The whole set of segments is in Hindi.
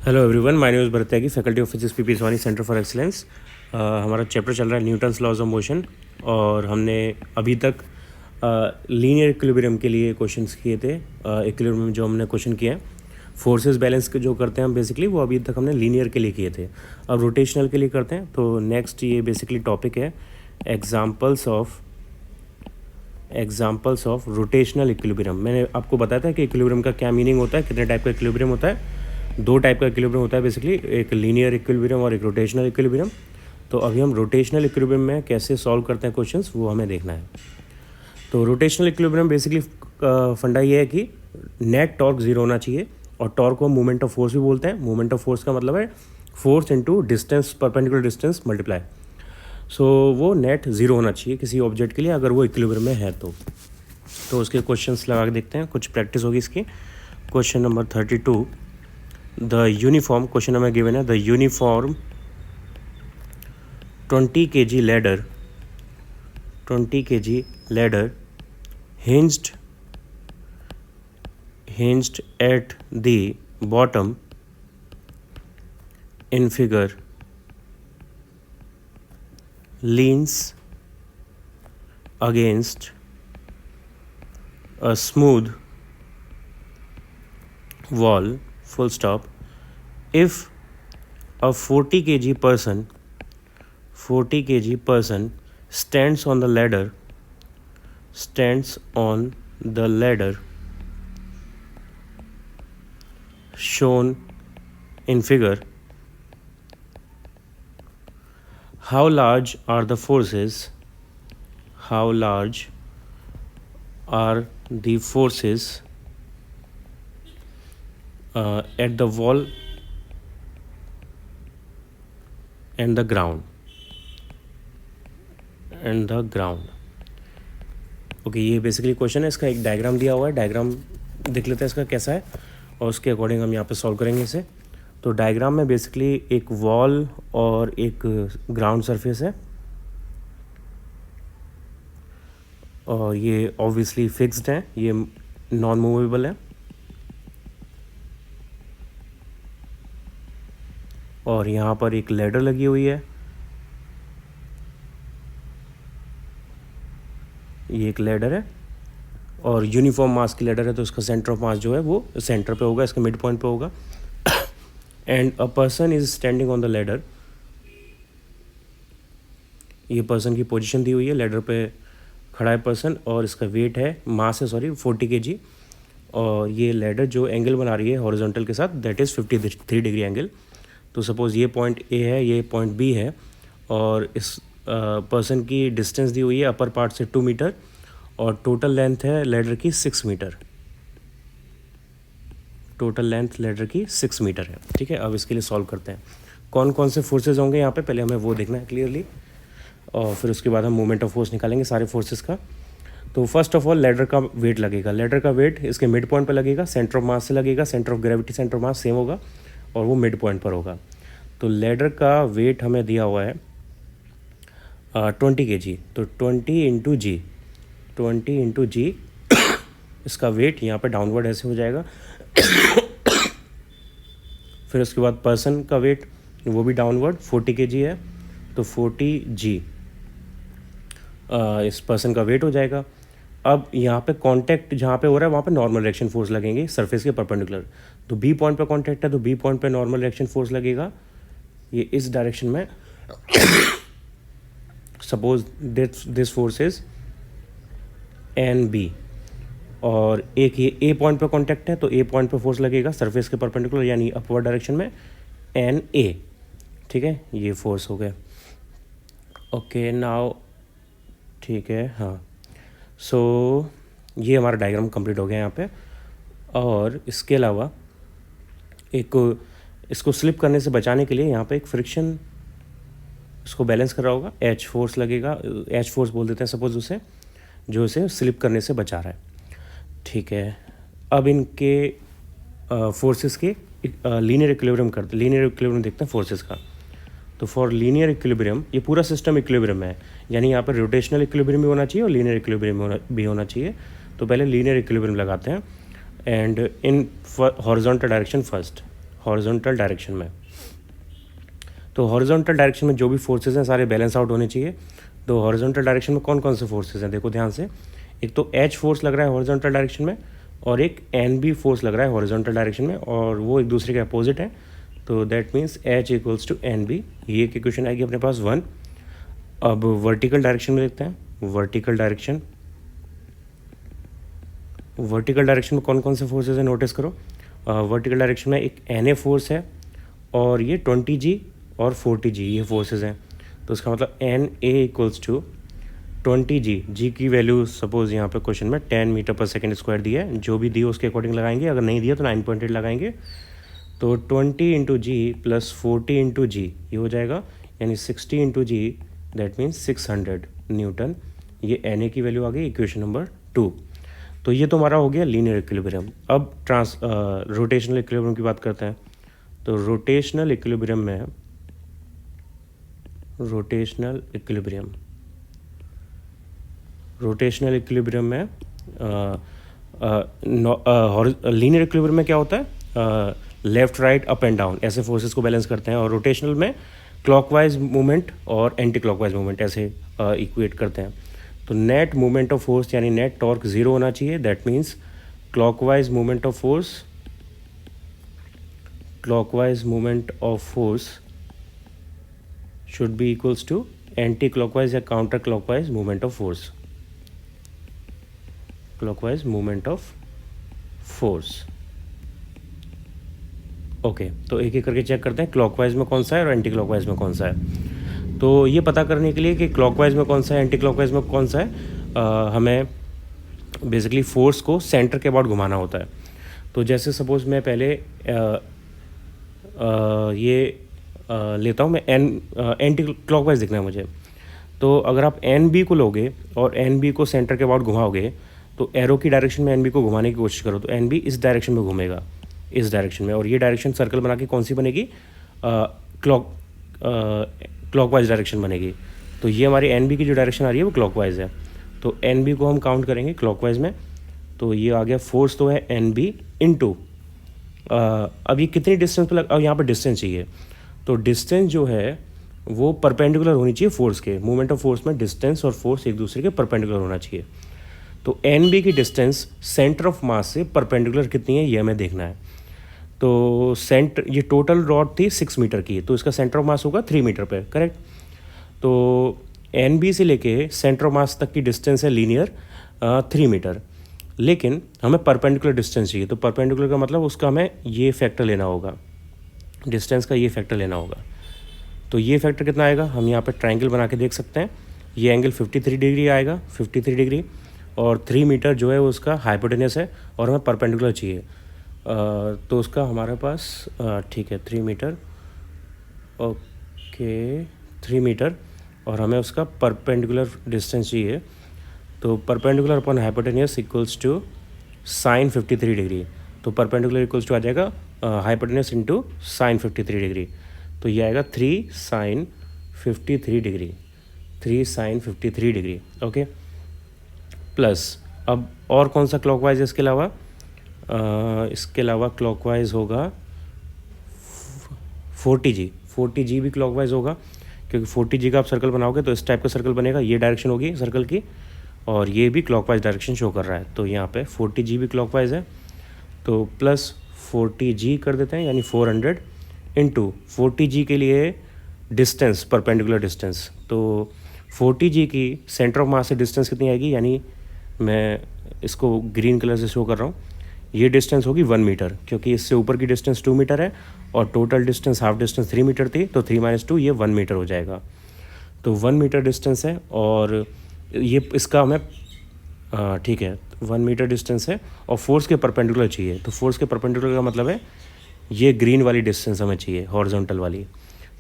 Hello everyone, my name is Bharat Tyagi, faculty of physics PP Swani centre for excellence. हमारा चैप्टर चल रहा है न्यूटन्स लॉज ऑफ मोशन और हमने अभी तक लीनियर इक्विलिब्रियम के लिए क्वेश्चंस किए थे। इक्विलिब्रियम जो हमने क्वेश्चन किए हैं फोर्सेस बैलेंस के जो करते हैं हम बेसिकली, वो अभी तक हमने लीनियर के लिए किए थे। अब रोटेशनल के लिए करते हैं। तो नेक्स्ट ये बेसिकली टॉपिक है एग्जाम्पल्स ऑफ रोटेशनल इक्विलिब्रियम। मैंने आपको बताया था कि इक्विलिब्रियम का क्या मीनिंग होता है, कितने टाइप का इक्विलिब्रियम होता है। दो टाइप का इक्विलिब्रियम होता है बेसिकली, एक लीनियर इक्विलिब्रियम और एक रोटेशनल इक्विलिब्रियम। तो अभी हम रोटेशनल इक्विलिब्रियम में कैसे सॉल्व करते हैं क्वेश्चंस, वो हमें देखना है। तो रोटेशनल इक्विलिब्रियम बेसिकली फंडा ये है कि नेट टॉर्क जीरो होना चाहिए, और टॉर्क को मोमेंट ऑफ फोर्स भी बोलते हैं। मोमेंट ऑफ फोर्स का मतलब है force into distance, perpendicular distance multiply. So वो नेट ज़ीरो होना चाहिए किसी ऑब्जेक्ट के लिए, अगर वो इक्विलिब्रियम में है तो उसके क्वेश्चंस लगा के देखते हैं, कुछ प्रैक्टिस होगी इसकी। Question number 32, the uniform, question number given है the uniform 20 kg ladder hinged at the bottom in figure leans against a smooth wall, full stop. If a 40 kg person stands on the ladder shown in figure, how large are the forces at the wall and the ground okay, ये बेसिकली क्वेश्चन है। इसका एक डायग्राम दिया हुआ है, डायग्राम देख लेते हैं इसका कैसा है, और उसके अकॉर्डिंग हम यहाँ पे सॉल्व करेंगे इसे। तो डायग्राम में बेसिकली एक वॉल और एक ग्राउंड सरफेस है, और ये ऑब्वियसली फिक्स्ड है, ये नॉन मूवेबल है। और यहाँ पर एक लैडर लगी हुई है, ये एक लैडर है, और यूनिफॉर्म मास की लैडर है, तो इसका सेंटर ऑफ मास जो है वो सेंटर पे होगा, इसके मिड पॉइंट पे होगा। And a person is standing on the ladder, ये पर्सन की पोजीशन दी हुई है, लैडर पे खड़ा है पर्सन, और इसका वेट है, मास है 40 kg। और ये लैडर जो एंगल बना रही है हॉरिजॉन्टल के साथ, दैट इज़ 53 डिग्री एंगल। तो सपोज़ ये पॉइंट ए है, ये पॉइंट बी है, और इस पर्सन की डिस्टेंस दी हुई है अपर पार्ट से 2 मीटर, और टोटल लेंथ है लेडर की 6 मीटर। टोटल लेंथ लेडर की 6 मीटर है। ठीक है, अब इसके लिए सॉल्व करते हैं। कौन कौन से फोर्सेज होंगे यहाँ पे, पहले हमें वो देखना है क्लियरली, और फिर उसके बाद हम मोमेंट ऑफ फोर्स निकालेंगे सारे फोर्सेस का। तो फर्स्ट ऑफ ऑल लेडर का वेट लगेगा, लेडर का वेट इसके मिड पॉइंट पर लगेगा, सेंटर ऑफ मास से लगेगा, centre of gravity, centre of mass same होगा, और वो मिड पॉइंट पर होगा। तो लेडर का वेट हमें दिया हुआ है 20 kg, तो 20 इंटू जी इसका वेट यहाँ पे डाउनवर्ड ऐसे हो जाएगा। फिर उसके बाद पर्सन का वेट वो भी डाउनवर्ड 40 kg है, तो 40 g इस पर्सन का वेट हो जाएगा। अब यहाँ पे कांटेक्ट जहाँ पे हो रहा है वहाँ पे नॉर्मल रिएक्शन फोर्स लगेंगे सरफेस के परपेंडिकुलर। तो बी पॉइंट पे कांटेक्ट है, तो बी पॉइंट पे नॉर्मल रिएक्शन फोर्स लगेगा, ये इस डायरेक्शन में। Suppose this force is N B, और एक ये ए पॉइंट पे कांटेक्ट है, तो ए पॉइंट पे फोर्स लगेगा सरफेस के परपेंडिकुलर, यानी अपवर्ड डायरेक्शन में एन ए। ठीक है, ये फोर्स हो गया। ओके नाउ, ठीक है, हाँ। सो ये हमारा डायग्राम कंप्लीट हो गया यहाँ पे। और इसके अलावा एक इसको स्लिप करने से बचाने के लिए यहाँ पे एक फ्रिक्शन इसको बैलेंस कर रहा होगा, एच फोर्स लगेगा, एच फोर्स बोल देते हैं सपोज उसे, जो इसे स्लिप करने से बचा रहा है। ठीक है, अब इनके फोर्सेस के लीनियर इक्विलिब्रियम करते, लीनियर इक्विलिब्रियम देखते हैं फोर्सेस का। तो फॉर लीनियर इक्विलिब्रियम, ये पूरा सिस्टम इक्विलिब्रियम है, यानी यहाँ पर रोटेशनल इक्विलिब्रियम भी होना चाहिए और लीनियर इक्विलिब्रियम भी होना चाहिए। तो पहले लीनियर इक्विलिब्रियम लगाते हैं, and in horizontal direction first. Horizontal direction में। तो हॉरिजॉन्टल डायरेक्शन में जो भी फोर्सेस हैं सारे बैलेंस आउट होने चाहिए। तो हॉरिजॉन्टल डायरेक्शन में कौन कौन से फोर्सेस हैं देखो ध्यान से। एक तो एच फोर्स लग रहा है हॉरिजॉन्टल डायरेक्शन में, और एक एन बी फोर्स लग रहा है हॉरिजॉन्टल डायरेक्शन में, और वो एक दूसरे के अपोजिट है। तो that means H equals to N B, ये एक इक्वेशन आएगी अपने पास 1। अब वर्टिकल डायरेक्शन में देखते हैं। वर्टिकल डायरेक्शन में कौन कौन से फोर्सेस हैं नोटिस करो। वर्टिकल डायरेक्शन में एक एन ए फोर्स है, और ये 20G और 40G ये फोर्सेस हैं। तो इसका मतलब N A equals to 20G, G की वैल्यू सपोज यहाँ पे क्वेश्चन में 10 मीटर पर सेकेंड स्क्वायर दिया है, जो भी दिया उसके अकॉर्डिंग लगाएंगे, अगर नहीं दिया तो 9.8 लगाएंगे। तो 20 into G plus 40 into G ये हो जाएगा, यानी 60 into G, that means 600 newton. ये एन ए की वैल्यू आ गई इक्वेशन नंबर 2। तो ये तो हमारा हो गया लीनियर इक्विलिब्रियम। अब रोटेशनल इक्विलिब्रियम की बात करते हैं। तो रोटेशनल इक्विलिब्रियम में लीनियर इक्विलिब्रियम में क्या होता है, left right up and down ऐसे फोर्सेस को बैलेंस करते हैं, और रोटेशनल में क्लॉकवाइज मूवमेंट और एंटी क्लॉकवाइज मूवमेंट ऐसे इक्वेट करते हैं। तो नेट मूवमेंट ऑफ फोर्स यानी नेट टॉर्क 0 होना चाहिए। That means clockwise movement of force should be equals to anti clockwise या counter clockwise movement of force. Okay, तो एक एक करके चेक करते हैं क्लॉकवाइज में कौन सा है और एंटी क्लॉकवाइज में कौन सा है। तो ये पता करने के लिए कि क्लॉकवाइज में कौन सा है, एंटी क्लॉकवाइज में कौन सा है, हमें बेसिकली फोर्स को सेंटर के अबाउट घुमाना होता है। तो जैसे सपोज मैं पहले लेता हूँ, मैं एंटी क्लॉकवाइज दिखना है मुझे। तो अगर आप एन बी को लोगे और एन बी को सेंटर के अबाउट घुमाओगे, तो एरो की डायरेक्शन में एन बी को घुमाने की कोशिश करो, तो एन बी इस डायरेक्शन में घूमेगा, इस डायरेक्शन में, और ये डायरेक्शन सर्कल बना के कौन सी बनेगी, क्लॉकवाइज डायरेक्शन बनेगी। तो ये हमारी एन बी की जो डायरेक्शन आ रही है वो क्लॉकवाइज है। तो एन बी को हम काउंट करेंगे क्लॉकवाइज में। तो ये आ गया फोर्स तो है एन बी इंटू, अब ये कितनी डिस्टेंस पर अब यहाँ पर डिस्टेंस चाहिए। तो डिस्टेंस जो है वो परपेंडिकुलर होनी चाहिए फोर्स के। मूवमेंट ऑफ फोर्स में डिस्टेंस और फोर्स एक दूसरे के परपेंडिकुलर होना चाहिए। तो एन बी की डिस्टेंस सेंटर ऑफ मास से परपेंडिकुलर कितनी है ये हमें देखना है। तो ये टोटल रॉड थी 6 मीटर की, तो इसका सेंटर ऑफ मास होगा 3 मीटर पे, करेक्ट। तो एन बी से लेके सेंटर ऑफ मास तक की डिस्टेंस है लीनियर 3 मीटर, लेकिन हमें परपेंडिकुलर डिस्टेंस चाहिए। तो परपेंडिकुलर का मतलब उसका हमें ये फैक्टर लेना होगा, डिस्टेंस का ये फैक्टर लेना होगा। तो ये फैक्टर कितना आएगा, हम यहाँ पे ट्रायंगल बना के देख सकते हैं। ये एंगल 53 डिग्री आएगा, 53 डिग्री, और 3 मीटर जो है वो उसका हाइपोटेनस है, और हमें परपेंडिकुलर चाहिए। तो उसका हमारे पास ठीक है 3 मीटर, ओके 3 मीटर, और हमें उसका परपेंडिकुलर डिस्टेंस चाहिए। तो perpendicular upon hypotenuse equals to sine 53 degree. तो परपेंडिकुलर इक्वल्स टू आ जाएगा हाइपोटेनस इंटू साइन 53 डिग्री। तो ये आएगा 3 sine 53 degree, 3 sine 53 degree, okay. Plus अब और कौन सा क्लॉकवाइज है इसके अलावा, इसके अलावा क्लॉकवाइज होगा 40G भी क्लॉकवाइज होगा, क्योंकि 40G का आप सर्कल बनाओगे तो इस टाइप का सर्कल बनेगा, ये डायरेक्शन होगी सर्कल की, और ये भी क्लॉकवाइज डायरेक्शन शो कर रहा है। तो यहाँ पे 40G भी क्लॉकवाइज है। तो प्लस 40G कर देते हैं, यानी 400 इंटू 40G के लिए डिस्टेंस, परपेंडिकुलर डिस्टेंस। तो 40G की सेंटर ऑफ मास से डिस्टेंस कितनी आएगी, यानी मैं इसको ग्रीन कलर से शो कर रहा हूँ, ये डिस्टेंस होगी 1 मीटर, क्योंकि इससे ऊपर की डिस्टेंस 2 मीटर है और total distance half distance 3 metre थी। तो 3 - 2 ये 1 मीटर हो जाएगा। तो 1 मीटर डिस्टेंस है, और ये इसका हमें ठीक है 1 मीटर डिस्टेंस है, और फोर्स के परपेंडिकुलर चाहिए। तो फोर्स के परपेंडिकुलर का मतलब है ये ग्रीन वाली डिस्टेंस हमें चाहिए, हॉरिजॉन्टल वाली,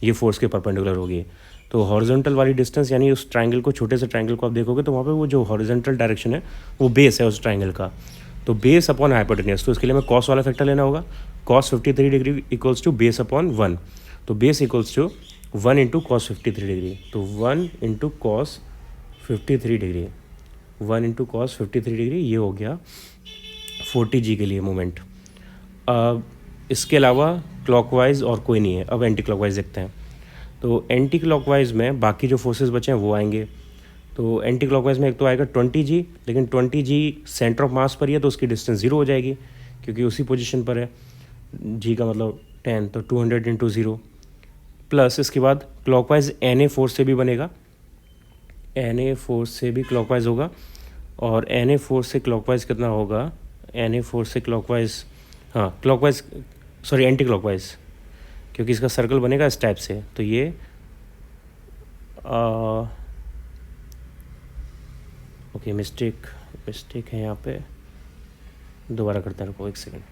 ये फोर्स के परपेंडिकुलर होगी। तो हॉरिजॉन्टल वाली डिस्टेंस, यानी उस ट्रायंगल को, छोटे से ट्रायंगल को आप देखोगे तो वहाँ पे वो जो हॉरिजॉन्टल डायरेक्शन है वो बेस है उस ट्रायंगल का। तो बेस अपॉन हाइपोटेनस, तो इसके लिए हमें कॉस वाला फैक्टर लेना होगा। Cos 53 degree equals to base upon 1। तो base equals to 1 into cos 53 degree. तो 1 into cos 53 degree, 1 into cos 53 degree, ये हो गया 40G के लिए मोमेंट। इसके अलावा क्लॉकवाइज और कोई नहीं है। अब एंटी क्लॉकवाइज देखते हैं। तो एंटी क्लॉकवाइज में बाकी जो फोर्सेस बचे हैं वो आएंगे। तो एंटी क्लॉकवाइज में एक तो आएगा 20g, लेकिन 20g सेंटर ऑफ मास पर ही है तो उसकी डिस्टेंस 0 हो जाएगी क्योंकि उसी पोजीशन पर है। g का मतलब 10, तो 200 इंटू 0 प्लस इसके बाद क्लॉकवाइज Na फोर्स से भी बनेगा, Na फोर्स से भी क्लॉकवाइज होगा। और Na फोर्स से क्लॉकवाइज कितना होगा? Na फोर्स से क्लॉकवाइज, हाँ क्लॉकवाइज, सॉरी एंटी क्लॉकवाइज, क्योंकि इसका सर्कल बनेगा इस टाइप से। तो ये ओके मिस्टेक है यहाँ पे, दोबारा करते हैं, रुको एक सेकेंड,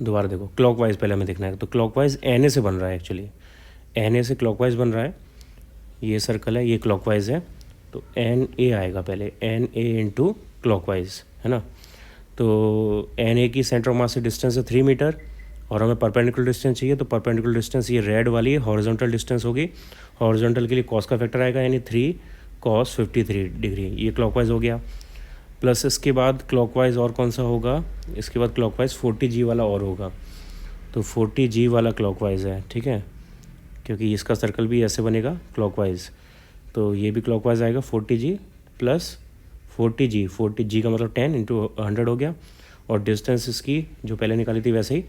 दोबारा देखो। क्लॉकवाइज पहले हमें देखना है। तो क्लॉकवाइज Na से बन रहा है, एक्चुअली Na से क्लॉकवाइज बन रहा है। ये सर्कल है, ये क्लॉकवाइज है, तो Na आएगा पहले, Na इंटू क्लॉकवाइज, है ना। तो Na की सेंटर ऑफ मास से डिस्टेंस है 3 मीटर और हमें परपेंडिकुलर डिस्टेंस चाहिए। तो परपेंडिकुलर डिस्टेंस ये रेड वाली हॉरिजॉन्टल डिस्टेंस होगी। हॉरिजॉन्टल के लिए कॉस का फैक्टर आएगा, यानी 3 cos 53 डिग्री। ये क्लॉकवाइज हो गया। प्लस इसके बाद क्लॉकवाइज और कौन सा होगा? इसके बाद क्लॉकवाइज 40g वाला और होगा। तो 40g वाला क्लॉकवाइज है, ठीक है, क्योंकि इसका सर्कल भी ऐसे बनेगा क्लॉकवाइज। तो ये भी क्लॉकवाइज आएगा 40g प्लस 40g का मतलब 10 इंटू 100 हो गया। और डिस्टेंस इसकी जो पहले निकाली थी वैसे ही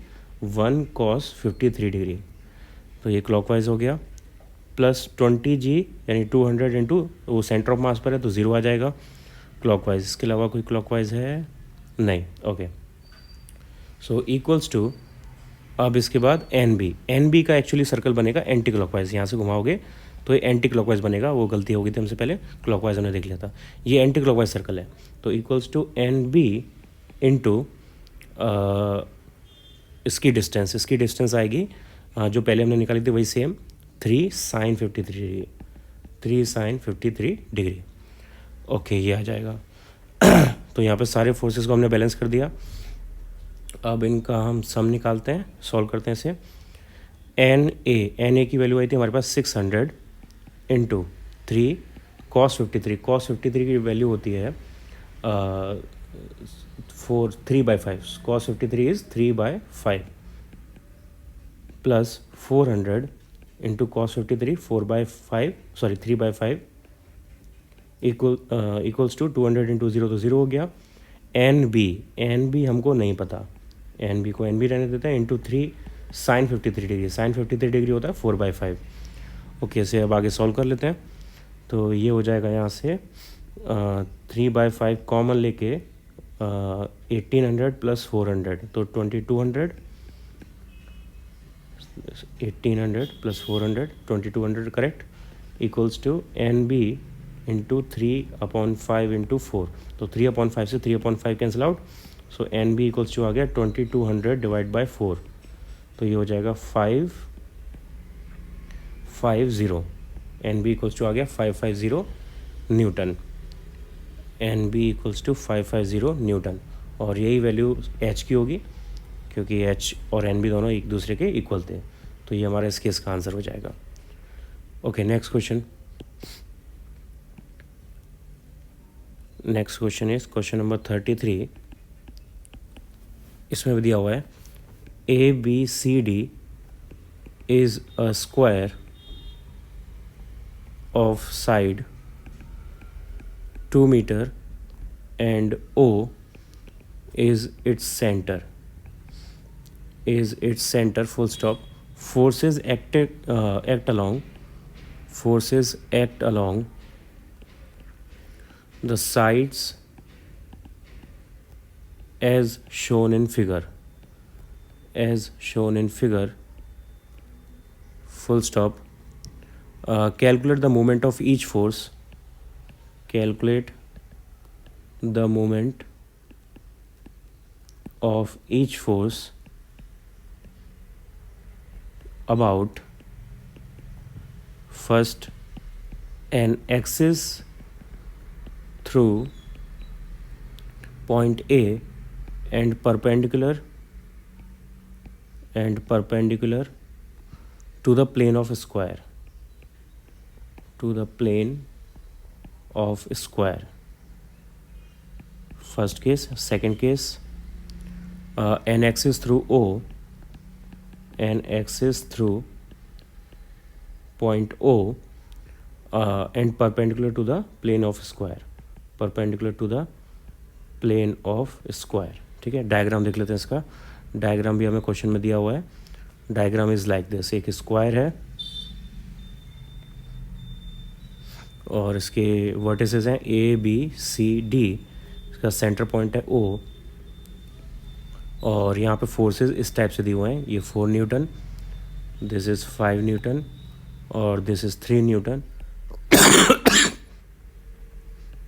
1 cos 53 डिग्री। तो ये क्लॉकवाइज हो गया। प्लस 20g यानी 200 इंटू, वो सेंटर ऑफ मास पर है तो 0 आ जाएगा क्लॉकवाइज। इसके अलावा कोई क्लॉकवाइज है नहीं, ओके। सो इक्वल्स टू, अब इसके बाद NB का एक्चुअली सर्कल बनेगा एंटी क्लॉकवाइज। यहाँ से घुमाओगे तो ये एंटी क्लॉकवाइज बनेगा, वो गलती हो गई थी हमसे पहले, क्लॉकवाइज हमने देख लिया था। ये एंटी क्लॉकवाइज सर्कल है। तो इक्वल्स टू NB इंटू इसकी डिस्टेंस आएगी जो पहले हमने निकाली थी वही same, 3 sin 53 degree, 3 sin 53 degree. Okay, ये आ जाएगा। तो यहाँ पे सारे फोर्सेस को हमने बैलेंस कर दिया। अब इनका हम सम निकालते हैं, सॉल्व करते हैं इसे। Na की वैल्यू आई थी हमारे पास 600 इंटू 3 cos 53 की वैल्यू होती है 3/5। cos 53 is 3/5 plus 400 into cos 53 4/5, sorry 3/5 equals to 200 into 0 तो 0 हो गया। NB हमको नहीं पता, NB को NB रहने देता है, into 3 sin 53 degree. sin 53 degree होता है 4/5। ओके, इसे अब आगे सॉल्व कर लेते हैं। तो ये हो जाएगा यहाँ से 3/5 कॉमन लेके 1800 प्लस 400 तो 2200, 1800 plus 400 2200 correct, equals to NB into 3/5 into 4। तो 3/5 से 3/5 cancel out, so NB equals to आ गया 2200 डिवाइड बाई 4। तो ये हो जाएगा 550। NB इक्वल्स टू आ गया 550 newton. NB equals to 550 newton. और यही वैल्यू H की होगी क्योंकि H और NB दोनों एक दूसरे के इक्वल थे। तो ये हमारा इस केस का आंसर हो जाएगा। Okay, next question is question number 33। इसमें भी दिया हुआ है ABCD is a square of side 2 meter and O is its center full stop. Forces act along the sides as shown in figure full stop. Calculate the moment of each force. Calculate the moment of each force about first an axis through point A and perpendicular to the plane of a square. First case. Second case, an axis through O, an axis through point O and perpendicular to the plane of square, perpendicular to the plane of square. ठीक है, डायग्राम देख लेते हैं इसका. डायग्राम भी हमें क्वेश्चन में दिया हुआ है. Diagram is like this. एक स्क्वायर है और इसके वर्टिसेस हैं ए बी सी डी. इसका सेंटर पॉइंट है O और यहाँ पे फोर्सेस इस टाइप से दिए हुए हैं. ये 4 न्यूटन, दिस इज़ 5 न्यूटन और this is 3 Newton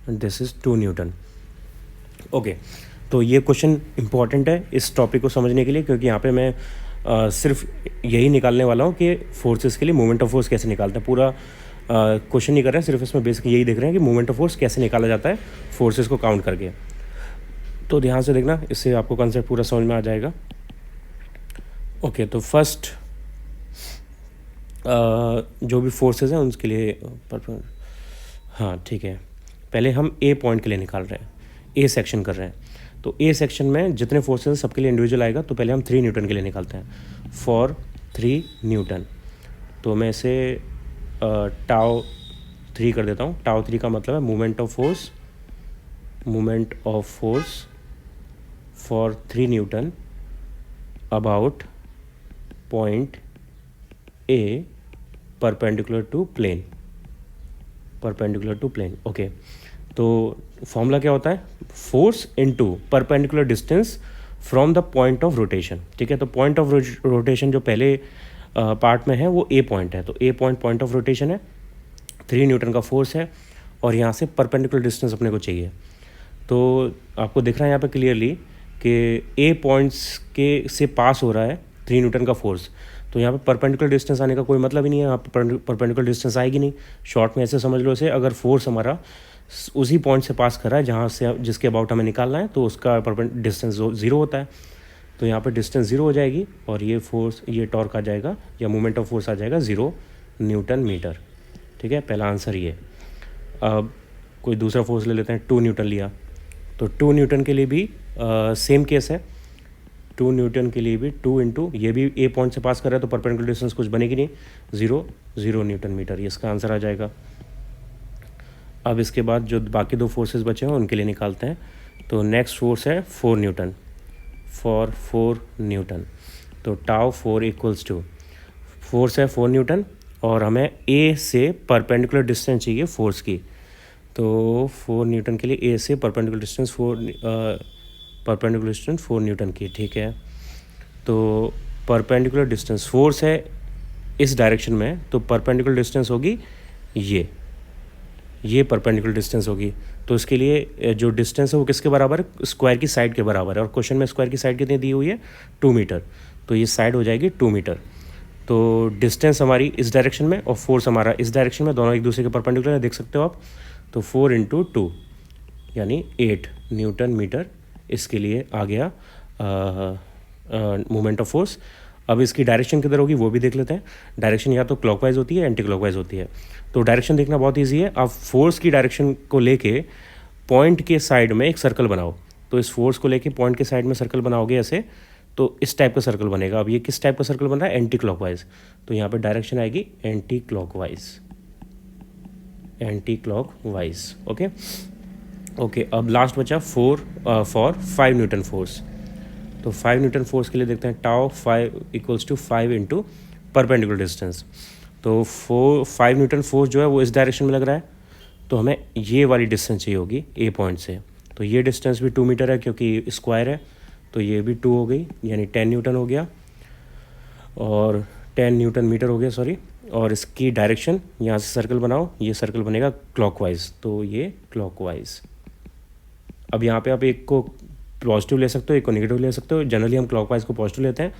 and this is 2 Newton. Okay, तो ये क्वेश्चन इंपॉर्टेंट है इस टॉपिक को समझने के लिए, क्योंकि यहाँ पे मैं सिर्फ यही निकालने वाला हूँ कि फोर्सेस के लिए मोमेंट ऑफ फोर्स कैसे निकालते हैं. पूरा क्वेश्चन नहीं कर रहे हैं, सिर्फ इसमें बेसिक यही देख रहे हैं कि मोमेंट ऑफ फोर्स कैसे निकाला जाता है फोर्सेस को काउंट करके. तो ध्यान से देखना, इससे आपको कॉन्सेप्ट पूरा समझ में आ जाएगा. ओके, तो फर्स्ट जो भी फोर्सेस हैं उनके लिए हाँ ठीक है, पहले हम ए पॉइंट के लिए निकाल रहे हैं, ए सेक्शन कर रहे हैं. तो ए सेक्शन में जितने फोर्सेस हैं सबके लिए इंडिविजुअल आएगा. तो पहले हम 3 न्यूटन के लिए निकालते हैं. फॉर 3 न्यूटन तो मैं इसे टाउ 3 कर देता हूँ. टाउ 3 का मतलब है moment of force, moment of force for 3 newton about point A perpendicular to plane, perpendicular to plane. Okay, तो फॉर्मूला क्या होता है? Force into perpendicular distance from the point of rotation. ठीक है, तो पॉइंट ऑफ रोटेशन जो पहले पार्ट में है वो ए पॉइंट है. तो ए पॉइंट ऑफ रोटेशन है, 3 न्यूटन का फोर्स है और यहाँ से परपेंडिकुलर डिस्टेंस अपने को चाहिए. तो आपको दिख रहा है यहाँ पे क्लियरली कि ए पॉइंट्स के से पास हो रहा है 3 न्यूटन का फोर्स. तो यहाँ पे परपेंडिकुलर डिस्टेंस आने का कोई मतलब ही नहीं है. यहाँ पे परपेंडिकुलर डिस्टेंस आएगी नहीं. शॉर्ट में ऐसे समझ लो इसे, अगर फोर्स हमारा उसी पॉइंट से पास कर रहा है जहाँ से जिसके अबाउट हमें निकालना है, तो उसका डिस्टेंस 0 होता है. तो यहाँ पे डिस्टेंस 0 हो जाएगी और ये फोर्स, ये टॉर्क आ जाएगा या मोमेंट ऑफ फोर्स आ जाएगा 0 न्यूटन मीटर. ठीक है, पहला आंसर ये. अब कोई दूसरा फोर्स ले लेते हैं. 2 न्यूटन लिया, तो 2 न्यूटन के लिए भी सेम केस है. 2 न्यूटन के लिए भी 2 इंटू, ये भी ए पॉइंट से पास कर रहा है तो परपेंडिकुलर डिस्टेंस कुछ बनेगी नहीं, 0 न्यूटन मीटर. ये इसका आंसर आ जाएगा. अब इसके बाद जो बाकी 2 फोर्सेस बचे हैं उनके लिए निकालते हैं. तो नेक्स्ट फोर्स है 4 न्यूटन, फॉर 4 न्यूटन. तो टाउ 4 इक्वल्स टू, फोर्स है 4 न्यूटन और हमें ए से परपेंडिकुलर डिस्टेंस चाहिए फोर्स की. तो 4 न्यूटन के लिए ए से परपेंडिकुलर डिस्टेंस 4 न्यूटन की. ठीक है, तो परपेंडिकुलर डिस्टेंस, फोर्स है इस डायरेक्शन में, तो परपेंडिकुलर डिस्टेंस होगी ये परपेंडिकुलर डिस्टेंस होगी. तो इसके लिए जो डिस्टेंस है वो किसके बराबर है? स्क्वायर की साइड के बराबर है. और क्वेश्चन में स्क्वायर की साइड कितनी दी हुई है? 2 मीटर. तो ये साइड हो जाएगी 2 मीटर. तो डिस्टेंस हमारी इस डायरेक्शन में और फोर्स हमारा इस डायरेक्शन में, दोनों एक दूसरे के परपेंडिकुलर है, देख सकते हो आप. तो 4 इंटू 2 यानी 8 न्यूटन मीटर इसके लिए आ गया मोमेंट ऑफ फोर्स. अब इसकी डायरेक्शन किधर होगी वो भी देख लेते हैं. डायरेक्शन या तो क्लॉकवाइज होती है, एंटी क्लॉकवाइज होती है. तो डायरेक्शन देखना बहुत ईजी है. आप फोर्स की डायरेक्शन को लेके पॉइंट के साइड में एक सर्कल बनाओ. तो इस फोर्स को लेके पॉइंट के साइड में सर्कल बनाओगे ऐसे, तो इस टाइप का सर्कल बनेगा. अब ये किस टाइप का सर्कल बन रहा है? Anti clockwise. तो यहाँ पर डायरेक्शन आएगी anti clockwise, anti clockwise. Okay okay, अब लास्ट बचा फॉर 5 न्यूटन फोर्स. तो 5 न्यूटन फोर्स के लिए देखते हैं. Tau 5 equals to 5 into perpendicular distance. तो 5 न्यूटन फोर्स जो है वो इस डायरेक्शन में लग रहा है, तो हमें ये वाली डिस्टेंस चाहिए होगी ए पॉइंट से. तो ये डिस्टेंस भी 2 मीटर है क्योंकि स्क्वायर है, तो ये भी 2 हो गई, यानी 10 न्यूटन हो गया और 10 न्यूटन मीटर हो गया, सॉरी. और इसकी डायरेक्शन, यहाँ से सर्कल बनाओ, ये सर्कल बनेगा क्लॉकवाइज, तो ये क्लॉकवाइज. अब यहाँ पे आप एक को पॉजिटिव ले सकते हो, एक को नेगेटिव ले सकते हो. जनरली हम क्लॉकवाइज को पॉजिटिव लेते हैं.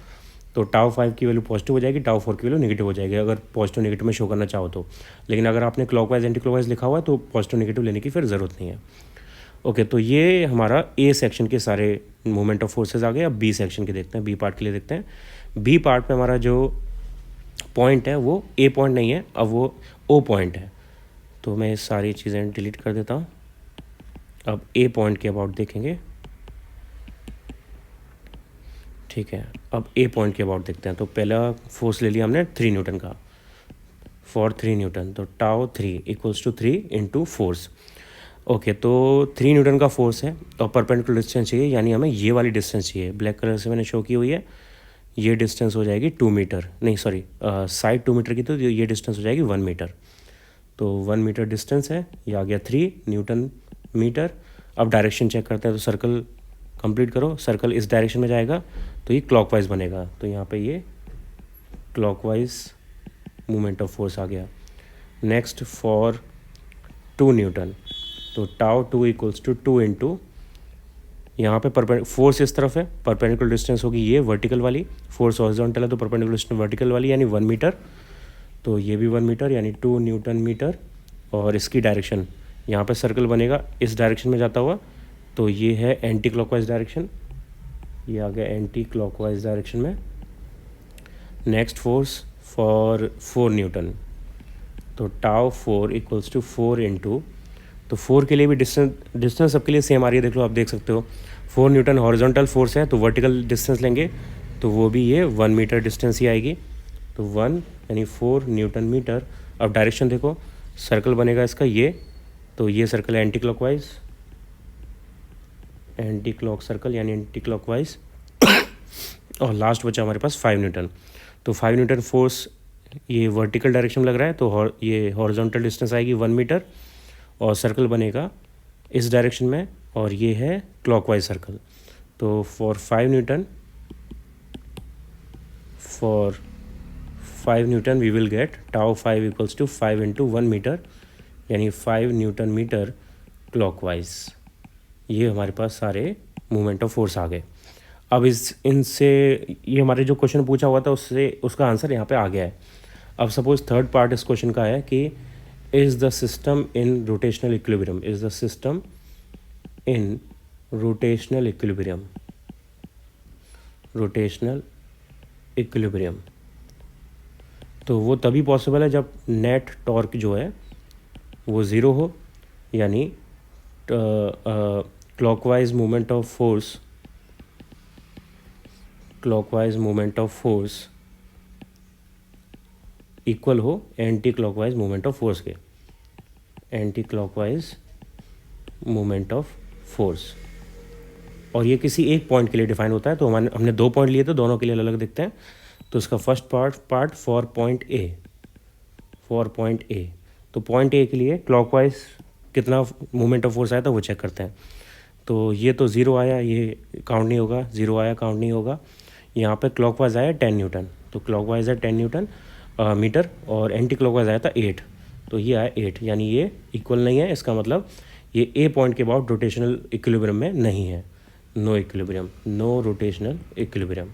तो टाउ 5 की वैल्यू पॉजिटिव हो जाएगी, टाउ 4 की वैल्यू नेगेटिव हो जाएगी, अगर पॉजिटिव नेगेटिव में शो करना चाहो तो. लेकिन अगर आपने क्लॉकवाइज एंटी क्लॉकवाइज लिखा हुआ है तो पॉजिटिव नेगेटिव लेने की फिर ज़रूरत नहीं है. ओके, तो ये हमारा ए सेक्शन के सारे मोमेंट ऑफ फोर्सेज आ गए. अब बी सेक्शन के देखते हैं, बी पार्ट के लिए देखते हैं. बी पार्ट में हमारा जो पॉइंट है वो ए पॉइंट नहीं है, अब वो ओ पॉइंट है. तो मैं सारी चीज़ें डिलीट कर देता हूँ. अब ए पॉइंट के अबाउट देखेंगे. ठीक है, अब ए पॉइंट के अबाउट देखते हैं। तो पहला फोर्स ले लिया हमने 3 न्यूटन का, फॉर 3 न्यूटन, तो tau 3 equals to 3 into force. Okay, तो 3 न्यूटन का फोर्स है और परपेंडिकुलर डिस्टेंस चाहिए, यानी हमें ये वाली डिस्टेंस चाहिए, ब्लैक कलर से मैंने शो की हुई है। ये डिस्टेंस हो जाएगी 2 मीटर, नहीं सॉरी, साइड 2 मीटर की, तो ये डिस्टेंस हो जाएगी 1 मीटर। तो 1 मीटर डिस्टेंस है, ये आ गया 3 न्यूटन मीटर। अब डायरेक्शन चेक करते हैं, तो सर्कल कंप्लीट करो। सर्कल इस डायरेक्शन में जाएगा तो ये क्लॉकवाइज बनेगा, तो यहाँ पे ये क्लॉकवाइज मूवमेंट ऑफ फोर्स आ गया। नेक्स्ट फॉर 2 न्यूटन, तो टाउ 2 इक्वल्स टू 2 इंटू, यहाँ पे फोर्स इस तरफ है, परपेंडिकुलर डिस्टेंस होगी ये वर्टिकल वाली, फोर्स हॉरिजॉन्टल है तो परपेंडिकुलर डिस्टेंस वर्टिकल वाली यानी 1 मीटर, तो ये भी 1 मीटर यानी 2 न्यूटन मीटर। और इसकी डायरेक्शन, यहाँ पे सर्कल बनेगा इस डायरेक्शन में जाता हुआ, तो ये है एंटी क्लॉकवाइज डायरेक्शन, ये आ गया एंटी क्लॉकवाइज डायरेक्शन में। नेक्स्ट फोर्स फॉर 4 न्यूटन, तो टाउ 4 इक्वल्स टू 4 इंटू, तो 4 के लिए भी डिस्टेंस सबके लिए सेम आ रही है, देख लो, आप देख सकते हो। 4 न्यूटन हॉरिजॉन्टल फोर्स है, तो वर्टिकल डिस्टेंस लेंगे तो वो भी ये 1 मीटर डिस्टेंस ही आएगी, तो 1 यानी 4 न्यूटन मीटर। अब डायरेक्शन देखो, सर्कल बनेगा इसका ये, तो ये सर्कल है anti clockwise, anti clock circle यानी एंटी क्लॉकवाइज। और लास्ट बचा हमारे पास 5 न्यूटन, तो 5 न्यूटन फोर्स ये वर्टिकल डायरेक्शन में लग रहा है, तो ये हॉरिजॉन्टल डिस्टेंस आएगी 1 मीटर, और सर्कल बनेगा इस डायरेक्शन में, और ये है क्लॉकवाइज सर्कल। तो for 5 newton we will get tau 5 equals to 5 into 1 metre, यानी 5 न्यूटन मीटर क्लॉकवाइज। ये हमारे पास सारे मूवमेंट ऑफ फोर्स आ गए। अब इनसे ये हमारे जो क्वेश्चन पूछा हुआ था उससे उसका आंसर यहाँ पे आ गया है। अब सपोज थर्ड पार्ट इस क्वेश्चन का है कि is the system in rotational equilibrium, is the system in rotational equilibrium, rotational equilibrium. तो वो तभी पॉसिबल है जब नेट टॉर्क जो है वो ज़ीरो हो, यानी clockwise movement of force equal हो anti clockwise movement of force के, anti clockwise movement of force. और ये किसी एक पॉइंट के लिए डिफाइन होता है, तो हमने 2 पॉइंट लिए थे, दोनों के लिए अलग दिखते हैं। तो इसका first part for point A, तो पॉइंट ए के लिए क्लॉकवाइज कितना मूवमेंट ऑफ फोर्स आया था वो चेक करते हैं। तो ये तो 0 आया, ये काउंट नहीं होगा, 0 आया काउंट नहीं होगा। यहाँ पे क्लॉकवाइज आया 10 न्यूटन, तो क्लॉकवाइज है 10 न्यूटन मीटर, और एंटी क्लॉकवाइज आया था 8, तो ये आया 8, यानी ये इक्वल नहीं है। इसका मतलब ये ए पॉइंट के अबाउट रोटेशनल इक्विलिब्रियम में नहीं है, no equilibrium, no rotational equilibrium.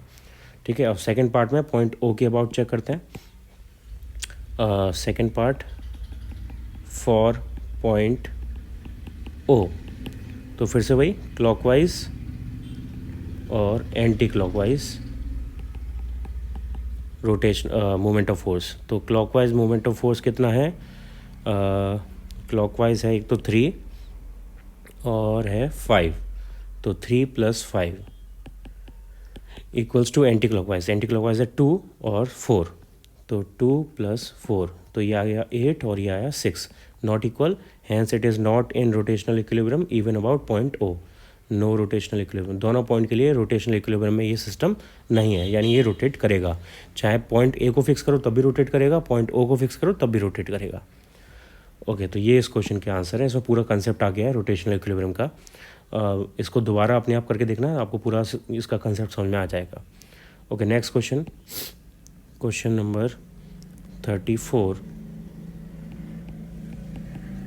ठीक है, अब सेकंड पार्ट में पॉइंट ओ के अबाउट चेक करते हैं। Second part for point O, तो फिर से वही क्लॉकवाइज और anti clockwise rotation movement of force. तो क्लॉकवाइज मूवमेंट ऑफ फोर्स कितना है, क्लॉकवाइज है एक तो 3 और है 5, तो 3 + 5 इक्वल्स टू एंटी क्लॉकवाइज है 2 और 4, तो 2 + 4, तो ये आ गया 8 और ये आया 6, not equal, hence it is not in rotational equilibrium even about point O, no rotational equilibrium. दोनों पॉइंट के लिए रोटेशनल इक्विलिब्रियम में ये सिस्टम नहीं है, यानी ये रोटेट करेगा, चाहे पॉइंट ए को फिक्स करो तब भी रोटेट करेगा, पॉइंट ओ को फिक्स करो तब भी रोटेट करेगा। ओके, तो ये इस क्वेश्चन के आंसर है। इसमें पूरा कंसेप्ट आ गया है रोटेशनल इक्विलिब्रियम का। इसको दोबारा अपने आप करके देखना, आपको पूरा इसका कंसेप्ट समझ में आ जाएगा। Okay, next question, question number 34।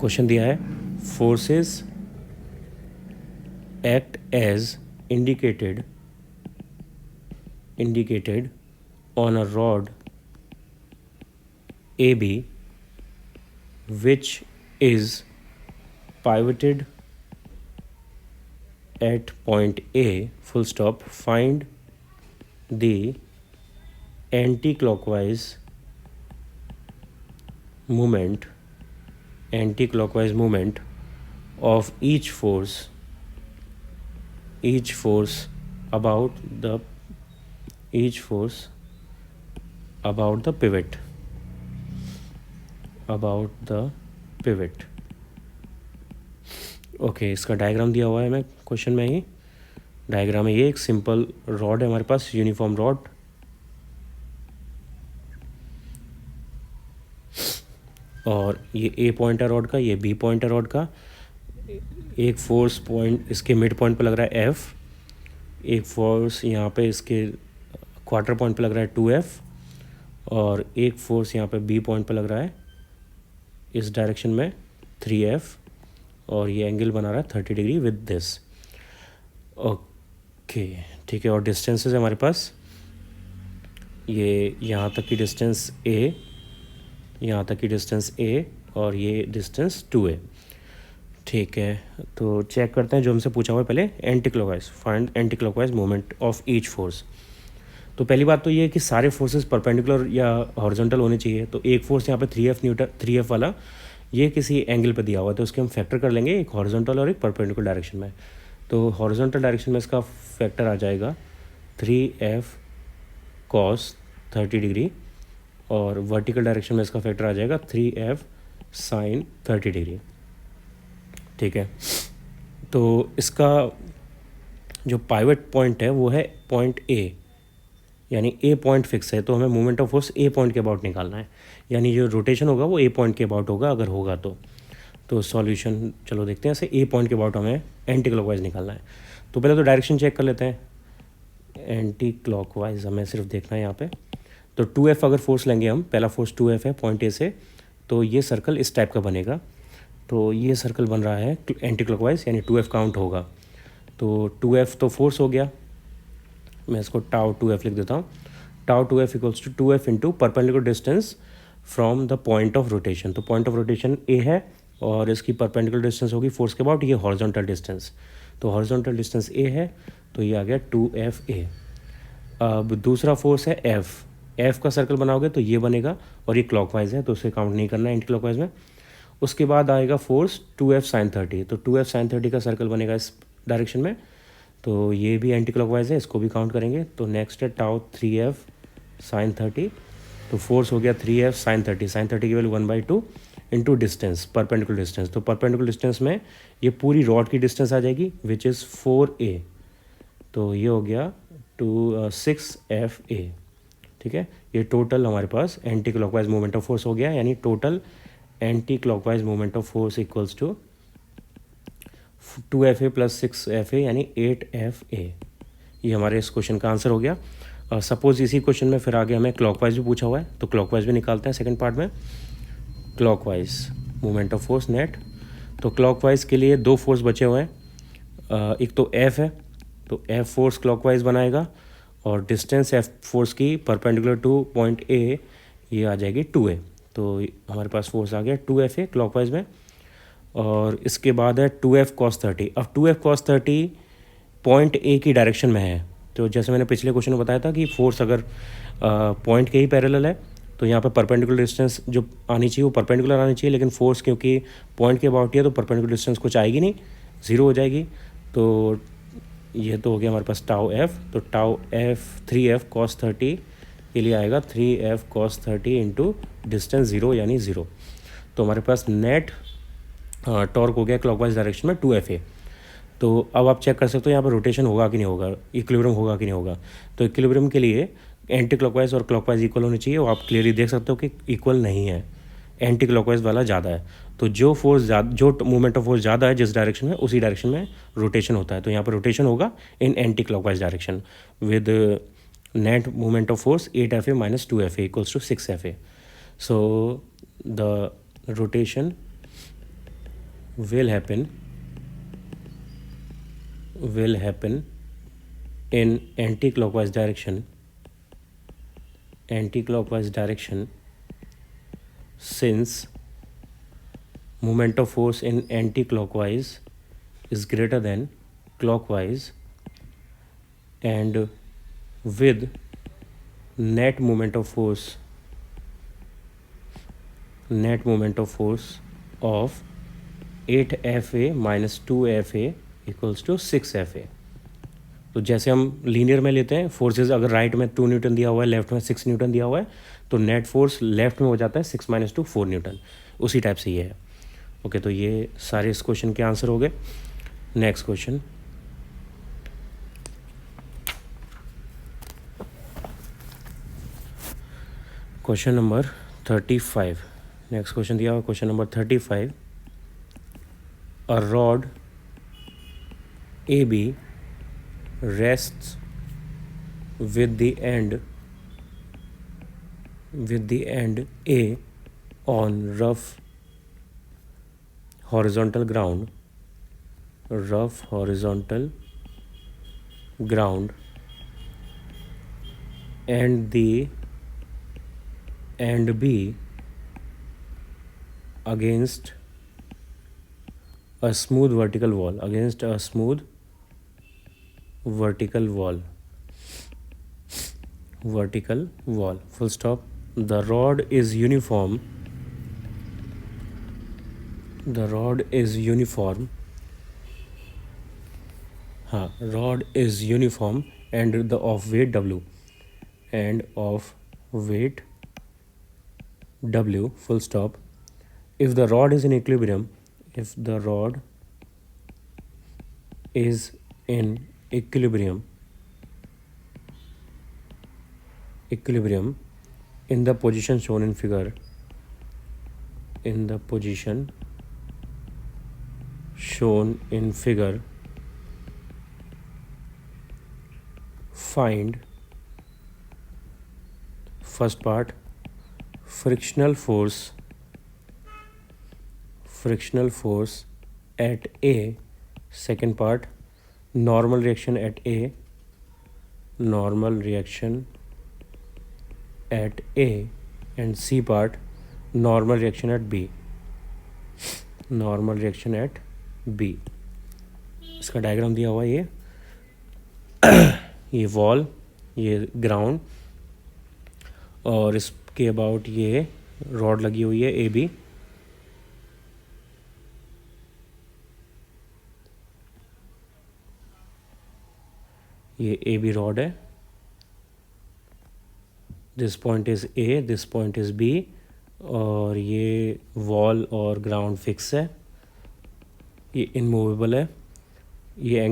Question दिया है forces act as indicated on a rod AB which is pivoted at point A, full stop, find the anti-clockwise movement of each force about the each force about the pivot, okay इसका डायग्राम दिया हुआ है मैं क्वेश्चन में ही। डायग्राम है ये, एक सिंपल रॉड है हमारे पास, यूनिफॉर्म रॉड, और ये ए पॉइंट है रॉड का, ये बी पॉइंट है रॉड का। एक फोर्स पॉइंट इसके मिड पॉइंट पे लग रहा है एफ, एक फोर्स यहाँ पे इसके क्वार्टर पॉइंट पे लग रहा है 2F, और एक फोर्स यहाँ पे बी पॉइंट पे लग रहा है इस डायरेक्शन में 3F, और ये एंगल बना रहा है 30 डिग्री विद दिस। ओके ठीक है, और डिस्टेंसेस है हमारे पास, ये यहाँ तक की डिस्टेंस A, यहाँ तक की डिस्टेंस A, और ये डिस्टेंस 2A। ठीक है, तो चेक करते हैं जो हमसे पूछा हुआ है पहले, anti clockwise, find anti clockwise movement of each force. तो पहली बात तो ये है कि सारे फोर्सेस परपेंडिकुलर या हॉरिजॉन्टल होने चाहिए। तो एक फोर्स यहाँ पे 3F वाला, ये किसी एंगल पे दिया हुआ है, तो उसके हम फैक्टर कर लेंगे, एक हॉरिजॉन्टल और एक परपेंडिकुलर डायरेक्शन में। तो हॉरिजॉन्टल डायरेक्शन में इसका फैक्टर आ जाएगा 3F cos 30 डिग्री, और वर्टिकल डायरेक्शन में इसका फैक्टर आ जाएगा 3F sin 30 डिग्री। ठीक है, तो इसका जो पाइवट पॉइंट है वो है पॉइंट A, यानी A पॉइंट फिक्स है, तो हमें movement of force A point के अबाउट निकालना है, यानी जो रोटेशन होगा वो A पॉइंट के अबाउट होगा अगर होगा तो सॉल्यूशन चलो देखते हैं। ऐसे A पॉइंट के अबाउट हमें एंटी क्लॉकवाइज निकालना है। तो पहले तो डायरेक्शन चेक कर लेते हैं, एंटी क्लॉकवाइज हमें सिर्फ देखना है यहाँ पे। तो 2F अगर फोर्स लेंगे हम, पहला फोर्स 2F है पॉइंट A से, तो ये सर्कल इस टाइप का बनेगा। तो ये सर्कल बन रहा है एंटी क्लॉकवाइज, यानी 2F काउंट होगा। तो 2F तो फोर्स हो गया, मैं इसको टाउ 2F लिख देता हूँ। Tau 2F equals to 2F into perpendicular distance from the point of rotation. तो पॉइंट ऑफ रोटेशन A है, और इसकी परपेंडिकुलर डिस्टेंस होगी फोर्स के अबाउट, ये हॉरिजॉन्टल डिस्टेंस। तो हॉरिजॉन्टल डिस्टेंस A है, तो ये आ गया 2FA। अब दूसरा फोर्स है F का सर्कल बनाओगे तो ये बनेगा, और ये क्लॉकवाइज है तो उसे काउंट नहीं करना है एंटी क्लॉकवाइज में। उसके बाद आएगा फोर्स 2F sin 30, तो 2F sin 30 का सर्कल बनेगा इस डायरेक्शन में, तो ये भी एंटी क्लॉकवाइज है, इसको भी काउंट करेंगे। तो नेक्स्ट है टाउ 3F sin 30, तो फोर्स हो गया 3F sin 30 की value 1/2 into distance, perpendicular distance. तो परपेंडिकुलर डिस्टेंस में ये पूरी रॉड की डिस्टेंस आ जाएगी विच इज़ 4A, तो ये हो गया 6FA। ठीक है, ये टोटल हमारे पास anti clockwise movement of force हो गया, यानी total anti clockwise movement of force equals to 2FA प्लस 6FA यानी 8FA। ये हमारे इस क्वेश्चन का आंसर हो गया। सपोज इसी क्वेश्चन में फिर आगे हमें क्लॉकवाइज भी पूछा हुआ है, तो क्लॉकवाइज भी निकालते हैं सेकंड पार्ट में। Clockwise movement of force net, तो क्लॉकवाइज के लिए दो फोर्स बचे हुए हैं, एक तो F है, तो F फोर्स क्लॉकवाइज बनाएगा, और डिस्टेंस F फोर्स की परपेंडिकुलर टू पॉइंट A ये आ जाएगी 2A। तो हमारे पास फोर्स आ गया 2FA क्लॉकवाइज में। और इसके बाद है 2F cos 30। अब 2F cos 30 पॉइंट A की डायरेक्शन में है, तो जैसे मैंने पिछले क्वेश्चन में बताया था कि फोर्स अगर पॉइंट के ही पैरेलल है तो यहाँ पे परपेंडिकुलर डिस्टेंस जो आनी चाहिए वो परपेंडिकुलर आनी चाहिए, लेकिन फोर्स क्योंकि पॉइंट के अबाउट ही है तो परपेंडिकुलर डिस्टेंस कुछ आएगी नहीं, ज़ीरो हो जाएगी। तो ये तो हो गया हमारे पास टाउ F, तो टाउ F 3F cos 30 के लिए आएगा 3F cos 30 इंटू डिस्टेंस 0 यानी 0। तो हमारे पास नेट टॉर्क हो गया क्लॉकवाइज डायरेक्शन में 2FA। तो अब आप चेक कर सकते हो यहाँ पर रोटेशन होगा कि नहीं होगा, इक्विलिब्रियम होगा कि नहीं होगा। तो इक्विलिब्रियम के लिए एंटी क्लॉकवाइज और क्लॉकवाइज इक्वल होनी चाहिए, और आप क्लियरली देख सकते हो कि इक्वल नहीं है, एंटी क्लॉकवाइज वाला ज़्यादा है। तो जो मूवमेंट ऑफ फोर्स ज़्यादा है जिस डायरेक्शन में, उसी डायरेक्शन में रोटेशन होता है। तो यहाँ पर रोटेशन होगा in anti clockwise direction with net movement of force 8FA minus 2FA equals to 6FA. So the rotation will happen in anti-clockwise direction since moment of force in anti-clockwise is greater than clockwise, and with net moment of force of 8FA minus 2FA equals to 6FA. तो जैसे हम लीनियर में लेते हैं फोर्सेज, अगर राइट में 2 न्यूटन दिया हुआ है, लेफ्ट में 6 न्यूटन दिया हुआ है, तो नेट फोर्स लेफ्ट में हो जाता है 6 - 2 4 न्यूटन। उसी टाइप से ये है। ओके, तो ये सारे इस क्वेश्चन के आंसर हो गए। Next question, question number 35। Next question दिया हुआ question number 35। A rod AB rests with the end A on rough horizontal ground, and B against a smooth vertical wall, full stop. The rod is uniform rod is uniform and the of weight W, full stop. If the rod is in equilibrium, in the position shown in figure, find first part frictional force at A, second part normal reaction at A, and C part normal reaction at B, इसका डायग्राम दिया हुआ है ये वॉल, ये ग्राउंड, और इसके अबाउट ये रॉड लगी हुई है AB। ये AB रॉड है, this point is A, this point is B, और ये वॉल और ग्राउंड फिक्स है, ये इनमूवेबल है, ये